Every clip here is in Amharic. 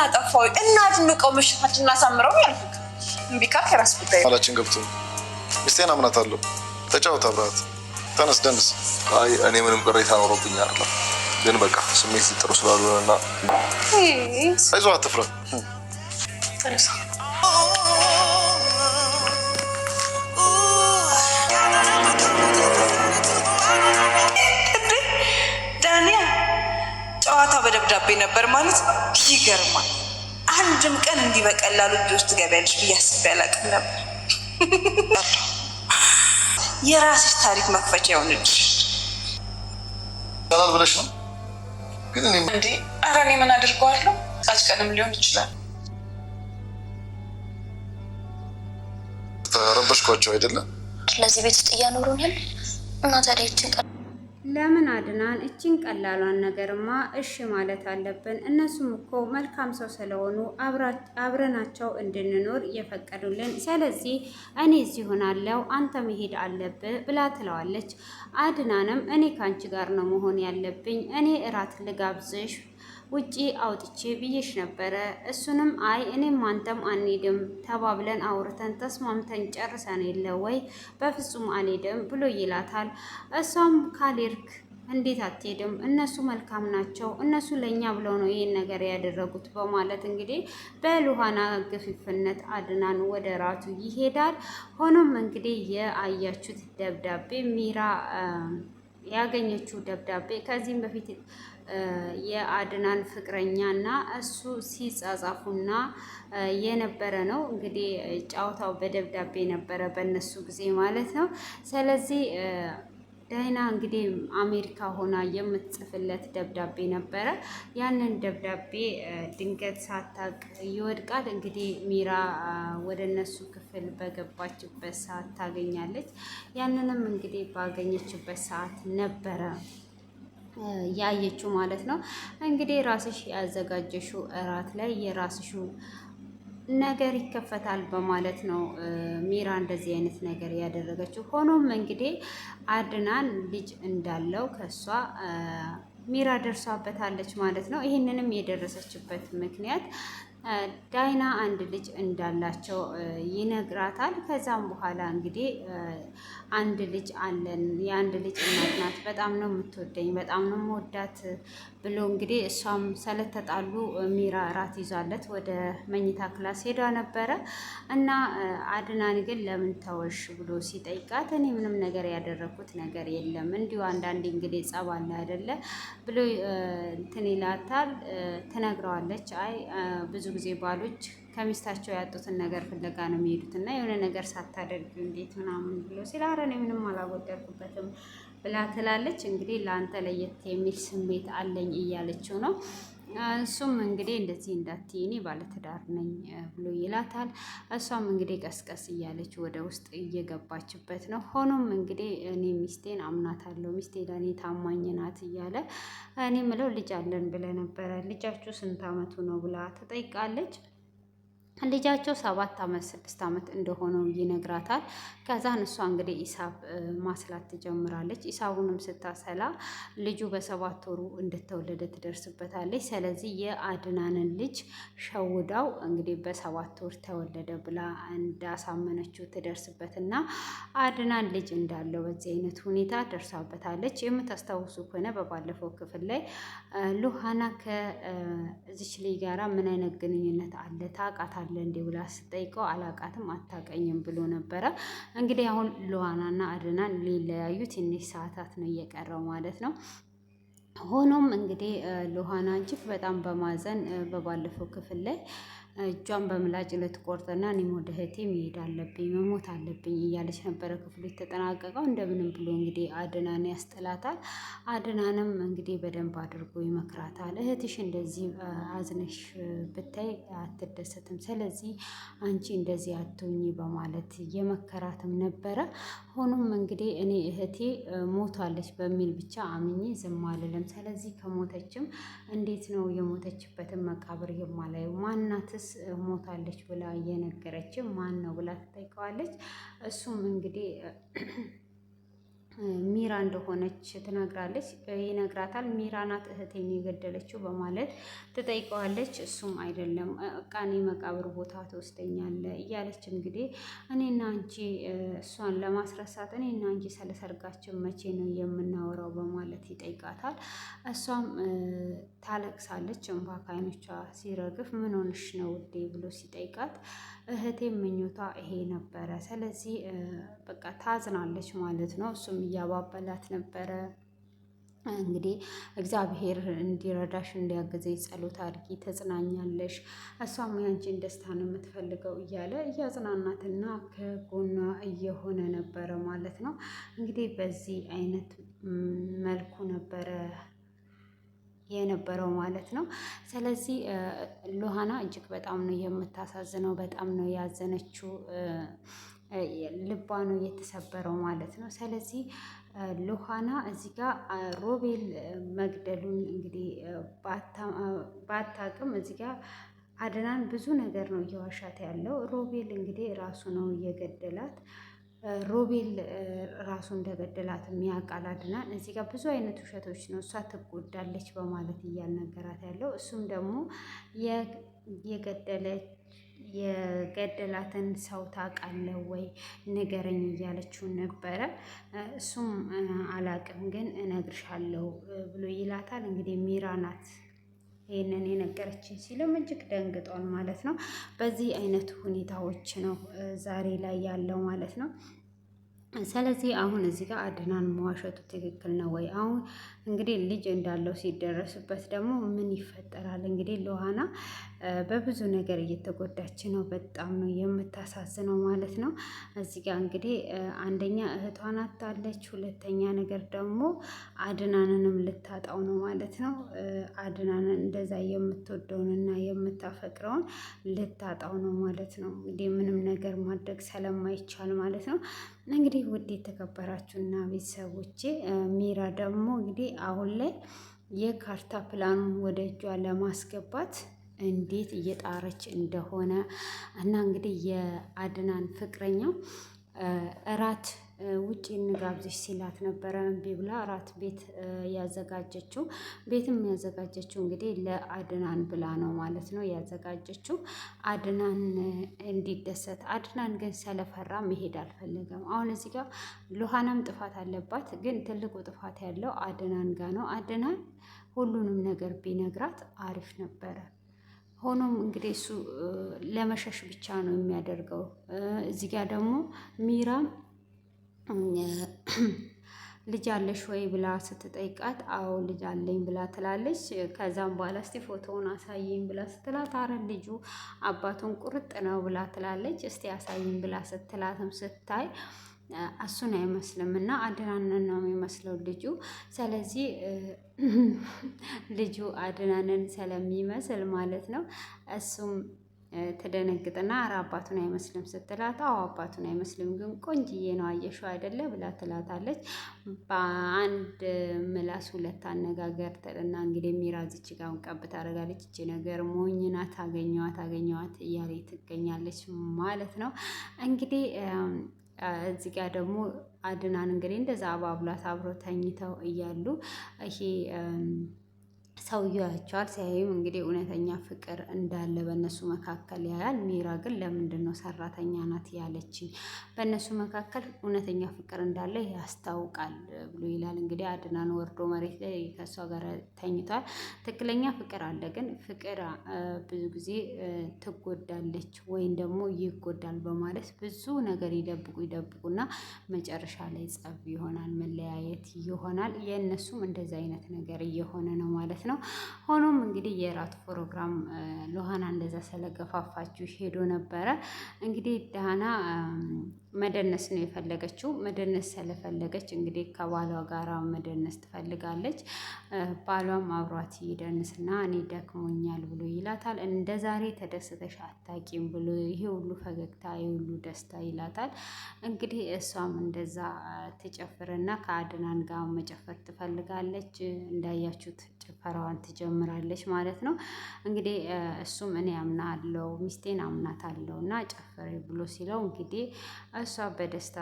አጠፋው? እናድንቀው፣ ምሽታችን እናሳምረው ያልኩት እምቢ ካልክ የራስ ጉዳይ። ማላችን ገብቶ ሚስቴን አምናታለሁ። ተጫወት አብራት። ተነስ ደንስ። አይ እኔ ምንም ቅሬታ ኖሮብኝ አይደለም፣ ግን በቃ ስሜት ጥሩ ስላልሆነና አይዞህ አትፍራ። ተነሳ። ጨዋታ በደብዳቤ ነበር ማለት ነው። ይገርማል። አንድም ቀን እንዲህ በቀላሉ እጅ ውስጥ ትገቢያለሽ ብዬ አስቤ አላውቅም ነበር። የራስሽ ታሪክ መክፈቻ ይሆንልሽ ይቻላል ብለሽ ነው? ግን እንዴ ኧረ እኔ ምን አድርገዋለሁ? ጻጭ ቀንም ሊሆን ይችላል። ተረበሽኳቸው አይደለም? ለዚህ ቤት ውስጥ እያኖሩን ያለ እና ታዲያ ይችን ለምን አድናን እችን ቀላሏን ነገርማ እሺ ማለት አለብን። እነሱም እኮ መልካም ሰው ስለሆኑ አብረናቸው እንድንኖር እየፈቀዱልን፣ ስለዚህ እኔ እዚህ ሆናለሁ አንተ መሄድ አለብህ ብላ ትለዋለች። አድናንም እኔ ከአንቺ ጋር ነው መሆን ያለብኝ፣ እኔ እራት ልጋብዝሽ ውጪ አውጥቼ ብዬሽ ነበረ። እሱንም አይ እኔም አንተም አንሄድም ተባብለን አውርተን ተስማምተን ጨርሰን የለ ወይ? በፍጹም አልሄድም ብሎ ይላታል። እሷም ካልሄድክ እንዴት አትሄድም? እነሱ መልካም ናቸው፣ እነሱ ለእኛ ብለው ነው ይህን ነገር ያደረጉት በማለት እንግዲህ በሉሃና ግፊፍነት አድናን ወደ ራቱ ይሄዳል። ሆኖም እንግዲህ የአያችሁት ደብዳቤ ሚራ ያገኘችው ደብዳቤ ከዚህም በፊት የአድናን ፍቅረኛ እና እሱ ሲጻጻፉና የነበረ ነው። እንግዲህ ጨዋታው በደብዳቤ ነበረ በእነሱ ጊዜ ማለት ነው። ስለዚህ ዳይና እንግዲህ አሜሪካ ሆና የምትጽፍለት ደብዳቤ ነበረ። ያንን ደብዳቤ ድንገት ሳታቅ ይወድቃል። እንግዲህ ሚራ ወደ እነሱ ክፍል በገባችበት ሰዓት ታገኛለች። ያንንም እንግዲህ ባገኘችበት ሰዓት ነበረ ያየችው ማለት ነው። እንግዲህ ራስሽ ያዘጋጀሽው እራት ላይ የራስሽው ነገር ይከፈታል በማለት ነው ሚራ እንደዚህ አይነት ነገር ያደረገችው። ሆኖም እንግዲህ አድናን ልጅ እንዳለው ከሷ ሚራ ደርሷበታለች ማለት ነው። ይህንንም የደረሰችበት ምክንያት ዳይና አንድ ልጅ እንዳላቸው ይነግራታል። ከዛም በኋላ እንግዲህ አንድ ልጅ አለን፣ የአንድ ልጅ እናት ናት፣ በጣም ነው የምትወደኝ፣ በጣም ነው የምወዳት ብሎ እንግዲህ እሷም ስለተጣሉ ሚራ እራት ይዟለት ወደ መኝታ ክላስ ሄዷ ነበረ እና አድናን ግን ለምን ተወሽ ብሎ ሲጠይቃት እኔ ምንም ነገር ያደረኩት ነገር የለም እንዲሁ አንዳንዴ እንግዲህ ጸብ አለ አይደለ ብሎ እንትን ይላታል። ትነግረዋለች። አይ ብዙ ጊዜ ባሎች ከሚስታቸው ያጡትን ነገር ፍለጋ ነው የሚሄዱት እና የሆነ ነገር ሳታደርግ እንዴት ምናምን ብሎ ሲል ኧረ እኔ ምንም አላጎደልኩበትም ብላ ትላለች። እንግዲህ ለአንተ ለየት የሚል ስሜት አለኝ እያለችው ነው። እሱም እንግዲህ እንደዚህ እንዳትዪ እኔ ባለትዳር ነኝ ብሎ ይላታል። እሷም እንግዲህ ቀስቀስ እያለች ወደ ውስጥ እየገባችበት ነው። ሆኖም እንግዲህ እኔ ሚስቴን አምናታለሁ፣ ሚስቴ ለእኔ ታማኝ ናት እያለ እኔ ምለው ልጅ አለን ብለህ ነበረ፣ ልጃችሁ ስንት አመቱ ነው ብላ ትጠይቃለች። ልጃቸው 7 ዓመት 6 ዓመት እንደሆነው ይነግራታል። ከዛን እሷ እንግዲህ ሂሳብ ማስላት ትጀምራለች። ሂሳቡንም ስታሰላ ልጁ በ7 ወሩ እንደተወለደ ትደርስበታለች። ስለዚህ የአድናንን ልጅ ሸውዳው እንግዲህ በ7 ወር ተወለደ ብላ እንዳሳመነችው ትደርስበትና አድናን ልጅ እንዳለው በዚህ አይነት ሁኔታ ደርሳበታለች። የምታስታውሱ ከሆነ በባለፈው ክፍል ላይ ሉሃና ከዚች ልጅ ጋራ ምን አይነት ግንኙነት አለ ታውቃታለህ እንዴ ብላ ስጠይቀው አላቃትም አታቀኝም ብሎ ነበረ። እንግዲህ አሁን ሉሃናና አድናን ሊለያዩ ትንሽ ሰዓታት ነው እየቀረው ማለት ነው። ሆኖም እንግዲህ ሉሃና እጅግ በጣም በማዘን በባለፈው ክፍል ላይ እጇን በምላጭ ልትቆርጥና እኔም ወደ እህቴ መሄድ አለብኝ መሞት አለብኝ እያለች ነበረ ክፍሉ የተጠናቀቀው። እንደምንም ብሎ እንግዲህ አድናን ያስጥላታል። አድናንም እንግዲህ በደንብ አድርጎ ይመክራታል። እህትሽ እንደዚህ አዝነሽ ብታይ አትደሰትም፣ ስለዚህ አንቺ እንደዚህ አትሁኚ በማለት የመከራትም ነበረ። ሆኖም እንግዲህ እኔ እህቴ ሞቷለች በሚል ብቻ አምኜ ዝም አልልም፣ ስለዚህ ከሞተችም እንዴት ነው የሞተችበትን መቃብር የማላየው? ማናትስ ሞታለች ብላ እየነገረች ማን ነው ብላ ትጠይቀዋለች። እሱም እንግዲህ ሚራ እንደሆነች ትነግራለች ይነግራታል። ሚራ ናት እህቴን የገደለችው በማለት ትጠይቀዋለች። እሱም አይደለም ቃኔ መቃብር ቦታ ትወስደኛለህ እያለች እንግዲህ እኔና አንቺ እሷን ለማስረሳት እኔና አንቺ ስለ ሰርጋችን መቼ ነው የምናወራው በማለት ይጠይቃታል። እሷም ታለቅሳለች። እንባ ከዓይኖቿ ሲረግፍ ምን ሆንሽ ነው ውዴ ብሎ ሲጠይቃት እህቴ ምኞቷ ይሄ ነበረ። ስለዚህ በቃ ታዝናለች ማለት ነው። እሱም እያባበላት ነበረ። እንግዲህ እግዚአብሔር እንዲረዳሽ እንዲያገዘኝ ጸሎት አድርጊ፣ ተጽናኛለሽ፣ እሷም ያንቺን ደስታ ነው የምትፈልገው እያለ እያጽናናትና ከጎኗ እየሆነ ነበረ ማለት ነው። እንግዲህ በዚህ አይነት መልኩ ነበረ የነበረው ማለት ነው። ስለዚህ ሉሃና እጅግ በጣም ነው የምታሳዝነው። በጣም ነው ያዘነችው። ልቧ ነው የተሰበረው ማለት ነው። ስለዚህ ሉሃና እዚህ ጋር ሮቤል መግደሉን እንግዲህ ባታቅም እዚህ ጋር አድናን ብዙ ነገር ነው እየዋሻት ያለው። ሮቤል እንግዲህ ራሱ ነው እየገደላት። ሮቤል ራሱ እንደገደላት የሚያውቃል አድናን። እዚህ ጋር ብዙ አይነት ውሸቶች ነው እሷ ትጎዳለች በማለት እያልነገራት ያለው። እሱም ደግሞ የገደላትን ሰው ታውቃለህ ወይ ንገረኝ እያለችው ነበረ። እሱም አላቅም ግን እነግርሻለሁ ብሎ ይላታል። እንግዲህ ሚራ ናት ይህንን የነገረችን ሲልም እጅግ ደንግጧል ማለት ነው። በዚህ አይነት ሁኔታዎች ነው ዛሬ ላይ ያለው ማለት ነው። ስለዚህ አሁን እዚህ ጋር አድናን መዋሸቱ ትክክል ነው ወይ? አሁን እንግዲህ ልጅ እንዳለው ሲደረስበት ደግሞ ምን ይፈጠራል? እንግዲህ ሉሃና በብዙ ነገር እየተጎዳች ነው። በጣም ነው የምታሳዝነው ማለት ነው። እዚህ ጋር እንግዲህ አንደኛ እህቷን አጣለች፣ ሁለተኛ ነገር ደግሞ አድናንንም ልታጣው ነው ማለት ነው። አድናንን እንደዛ የምትወደውንና የምታፈቅረውን ልታጣው ነው ማለት ነው። እንግዲህ ምንም ነገር ማድረግ ስለማይቻል ማለት ነው። እንግዲህ ውድ የተከበራችሁና ቤተሰቦቼ ሚራ ደግሞ እንግዲህ አሁን ላይ የካርታ ፕላኑን ወደ እጇ ለማስገባት እንዴት እየጣረች እንደሆነ እና እንግዲህ የአድናን ፍቅረኛው እራት ውጭ እንጋብዝሽ ሲላት ነበረ። እምቢ ብላ እራት ቤት ያዘጋጀችው። ቤትም ያዘጋጀችው እንግዲህ ለአድናን ብላ ነው ማለት ነው ያዘጋጀችው፣ አድናን እንዲደሰት። አድናን ግን ስለፈራ መሄድ አልፈለገም። አሁን እዚህ ጋር ሉሃናም ጥፋት አለባት፣ ግን ትልቁ ጥፋት ያለው አድናን ጋር ነው። አድናን ሁሉንም ነገር ቢነግራት አሪፍ ነበረ። ሆኖም እንግዲህ እሱ ለመሸሽ ብቻ ነው የሚያደርገው። እዚህ ጋር ደግሞ ሚራም ልጅ አለሽ ወይ ብላ ስትጠይቃት አዎ ልጅ አለኝ ብላ ትላለች። ከዛም በኋላ እስቲ ፎቶውን አሳየኝ ብላ ስትላት አረ ልጁ አባቱን ቁርጥ ነው ብላ ትላለች። እስቲ አሳየኝ ብላ ስትላትም ስታይ እሱን አይመስልም እና አድናንን ነው የሚመስለው ልጁ። ስለዚህ ልጁ አድናንን ስለሚመስል ማለት ነው እሱም ትደነግጥና ኧረ አባቱን አይመስልም ስትላት አዎ አባቱን አይመስልም ግን ቆንጅዬ ነው አየሽው አይደለ ብላ ትላታለች። በአንድ ምላስ ሁለት አነጋገር ትልና እንግዲህ ሚራዝች ጋር ቀብ ታደርጋለች። እቺ ነገር ሞኝ ናት፣ አገኘዋት እያለ ትገኛለች ማለት ነው። እንግዲህ እዚህ ጋር ደግሞ አድናን እንግዲህ እንደዛ አባብላት አብሮ ተኝተው እያሉ ይሄ ሰውዬው ያቸዋል። ሲያዩም እንግዲህ እውነተኛ ፍቅር እንዳለ በእነሱ መካከል ያያል። ሚራ ግን ለምንድን ነው ሰራተኛ ናት ያለችኝ? በእነሱ መካከል እውነተኛ ፍቅር እንዳለ ያስታውቃል ብሎ ይላል። እንግዲህ አድናን ወርዶ መሬት ላይ ከእሷ ጋር ተኝቷል። ትክክለኛ ፍቅር አለ፣ ግን ፍቅር ብዙ ጊዜ ትጎዳለች ወይም ደግሞ ይጎዳል በማለት ብዙ ነገር ይደብቁና መጨረሻ ላይ ጸብ ይሆናል፣ መለያየት ይሆናል። የእነሱም እንደዚ አይነት ነገር እየሆነ ነው ማለት ነው። ሆኖም እንግዲህ የራት ፕሮግራም ሉሃና እንደዛ ስለገፋፋችሁ ሄዶ ነበረ። እንግዲህ ዳና መደነስ ነው የፈለገችው። መደነስ ስለፈለገች እንግዲህ ከባሏ ጋር መደነስ ትፈልጋለች። ባሏም አብሯት ይደንስና እኔ ደክሞኛል ብሎ ይላታል። እንደ ዛሬ ተደስተሽ አታቂም ብሎ ይሄ ሁሉ ፈገግታ ይሄ ሁሉ ደስታ ይላታል። እንግዲህ እሷም እንደዛ ትጨፍርና ከአድናን ጋር መጨፈር ትፈልጋለች። እንዳያችሁት ጭፈራዋን ትጀምራለች ማለት ነው። እንግዲህ እሱም እኔ አምናለሁ ሚስቴን አምናታለሁ እና ጨፍሪ ብሎ ሲለው እንግዲህ እሷ በደስታ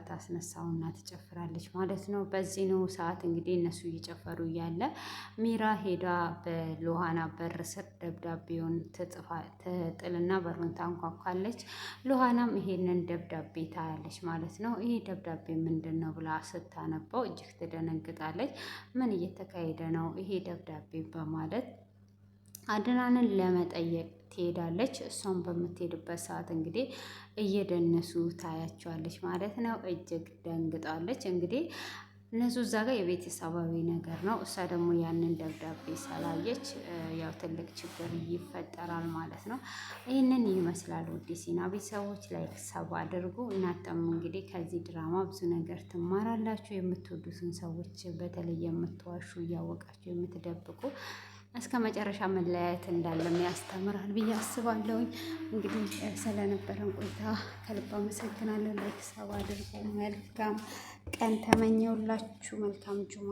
ታስነሳውና ትጨፍራለች ማለት ነው። በዚህ ነው ሰዓት እንግዲህ እነሱ እየጨፈሩ እያለ ሚራ ሄዳ በሉሃና በር ስር ደብዳቤውን ትጥልና በሩን ታንኳኳለች። ሉሃናም ይሄንን ደብዳቤ ታያለች ማለት ነው። ይሄ ደብዳቤ ምንድን ነው ብላ ስታነበው እጅግ ትደነግጣለች። ምን እየተካሄደ ነው ይሄ ደብዳቤ በማለት አድናንን ለመጠየቅ ትሄዳለች። እሷም በምትሄድበት ሰዓት እንግዲህ እየደነሱ ታያቸዋለች ማለት ነው። እጅግ ደንግጣለች። እንግዲህ እነሱ እዛ ጋር የቤተሰባዊ ነገር ነው። እሷ ደግሞ ያንን ደብዳቤ ስላየች ያው ትልቅ ችግር ይፈጠራል ማለት ነው። ይህንን ይመስላል ውድ ሲና ቤተሰቦች፣ ላይክ ሰብ አድርጉ። እናንተም እንግዲህ ከዚህ ድራማ ብዙ ነገር ትማራላችሁ። የምትወዱትን ሰዎች በተለይ የምትዋሹ እያወቃችሁ የምትደብቁ እስከ መጨረሻ መለያየት እንዳለም ያስተምራል ብዬ አስባለሁኝ። እንግዲህ ስለነበረን ቆይታ ከልብ አመሰግናለሁ። ላይክ ሰብ አድርጉ። መልካም ቀን ተመኘውላችሁ። መልካም ጁማ